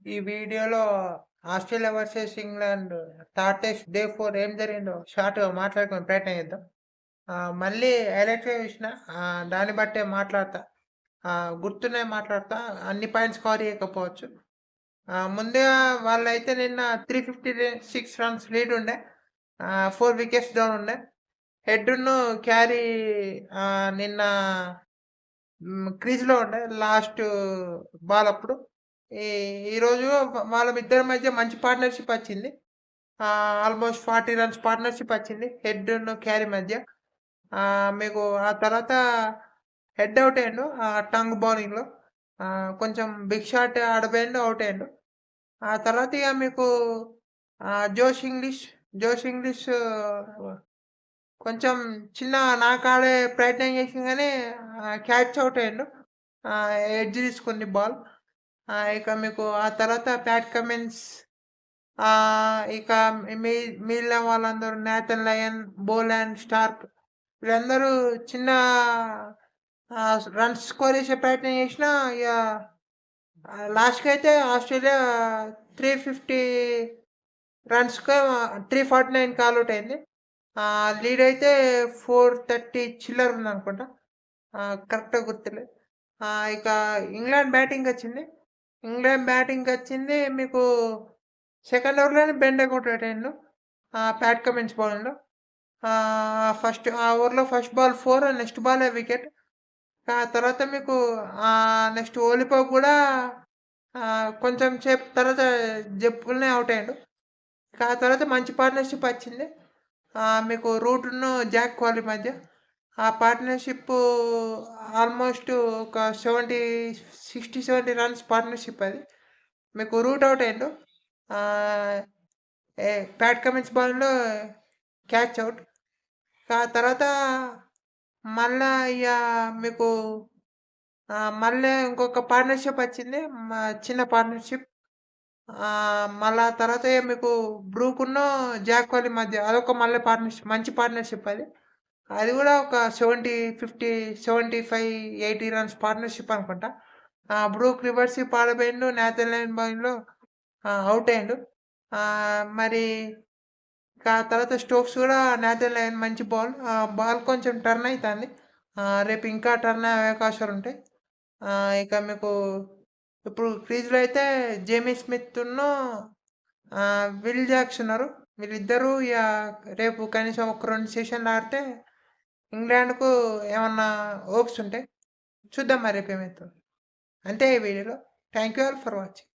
ఈ వీడియోలో Australia versus England third test day 4 ఏం జరిగిందో షార్ట్‌గా మాట్లాడుకునే ప్రయత్నం చేద్దాం. మళ్ళీ హైలైట్‌గా చూసిన దాన్ని బట్టే మాట్లాడతా. గుర్తున్నయి మాట్లాడతా. అన్ని పాయింట్స్ కవర్ చేయకపోవచ్చు. ముందుగా వాళ్ళైతే నిన్న 356 రన్స్ లీడ్ ఉండే. 4 వికెట్స్ డౌన్ ఉండే. హెడ్‌ను క్యారీ నిన్న క్రీజ్‌లో ఉండే లాస్ట్ బాల్ అప్పుడు. ఈ ఈరోజు వాళ్ళిద్దరి మధ్య మంచి పార్ట్నర్‌షిప్ వచ్చింది. ఆల్‌మోస్ట్ 40 రన్స్ పార్ట్నర్‌షిప్ వచ్చింది. హెడ్‌ను క్యారీ మధ్య. మీకు ఆ తర్వాత హెడ్ ఔట్ అయ్యిండు. టంగ్ బౌలింగ్‌లో. కొంచెం బిగ్ షాట్ ఆడబోయిండు ఔట్ అయ్యిండు. ఆ తర్వాత ఇగ మీకు జోష్ ఇంగ్లీష్ కొంచెం చిన్న నాకాడే ప్రయత్నం చేసిండు గానీ క్యాచ్ ఔట్ అయ్యిండు. ఎడ్జ్ తీసుకుంది బాల్. ఇక మీకు ఆ తర్వాత ప్యాట్ కమిన్స్ ఇక మీ మిగిలిన వాళ్ళందరూ నాథన్ లయన్, బోలాండ్, స్టార్క్ వీళ్ళందరూ చిన్న రన్స్ స్కోర్ చేసే ప్రయత్నం చేసినా ఇగ లాస్ట్‌కైతే ఆస్ట్రేలియా 350 రన్స్‌కో 349కి ఆల్ ఔట్ అయింది. లీడ్ అయితే 430 చిల్లర ఉందనుకుంటా. కరెక్ట్‌గా గుర్తులేదు. ఇక ఇంగ్లాండ్ బ్యాటింగ్‌కొచ్చింది. మీకు సెకండ్ ఓవర్‌లోనే బెండెక్ ఔట్ అయ్యిండు. ప్యాట్ కమిన్స్ బౌలింగ్‌లో. ఆ ఓవర్‌లో ఫస్ట్ బాల్ 4 నెక్స్ట్ బాలే వికెట్. ఆ తర్వాత మీకు నెక్స్ట్ ఓలిపోప్ గూడా కొంచెం సేపు తర్వాత జంపుల్నే ఔట్ అయ్యిండు. ఆ తర్వాత మంచి పార్ట్నర్‌షిప్ వచ్చింది. మీకు రూట్‌ను జాక్ కోహ్లీ మధ్య. ఆ పార్ట్నర్‌షిప్పు ఆల్‌మోస్ట్ ఒక 60, 70 రన్స్ పార్ట్నర్‌షిప్ అది. మీకు రూట్ ఔట్ అయ్యిండు. ఆహ్, ఏ ప్యాట్ కమిన్స్ బౌలింగ్‌లో క్యాచ్ ఔట్. ఆ తర్వాత మళ్ళా ఇగ మీకు మళ్ళీ ఇంకొక పార్ట్నర్‌షిప్ వచ్చింది. చిన్న పార్ట్నర్‌షిప్. మళ్ళా తర్వాత ఇగ మీకు బ్రూకును, జాక్ కోహ్లీ మధ్య అదొక మళ్ళీ పార్ట్నర్‌షిప్ మంచి పార్ట్నర్‌షిప్ అది. అది గూడా ఒక 70, 50, 75, 80 రన్స్ పార్ట్నర్‌షిప్ అనుకుంటా. బ్రూక్ రివర్స్‌కి పాడబోయిండు. నాథన్ లయన్ బౌలింగ్‌లో ఔట్ అయ్యిండు. మరి ఆ తర్వాత స్టోక్స్ గూడా నాథన్ లయన్ మంచి బాల్. బాల్ కొంచెం టర్న్ అయితాంది. రేపు ఇంకా టర్న్ అయ్యే అవకాశాలుంటాయి. ఇక మీకు ఇప్పుడు క్రీజ్‌లో అయితే జేమీ స్మిత్‌ను విల్ జాక్స్ ఉన్నారు. వీళ్ళిద్దరూ ఇగ రేపు కనీసం ఒక 2 సెషన్‌లు ఆడితే ఇంగ్లాండ్‌కు ఏమన్నా హోప్స్ ఉంటాయి. చూద్దాం మరి రేపేమైతదో. అంతే ఈ వీడియోలో. Thank you all for watching.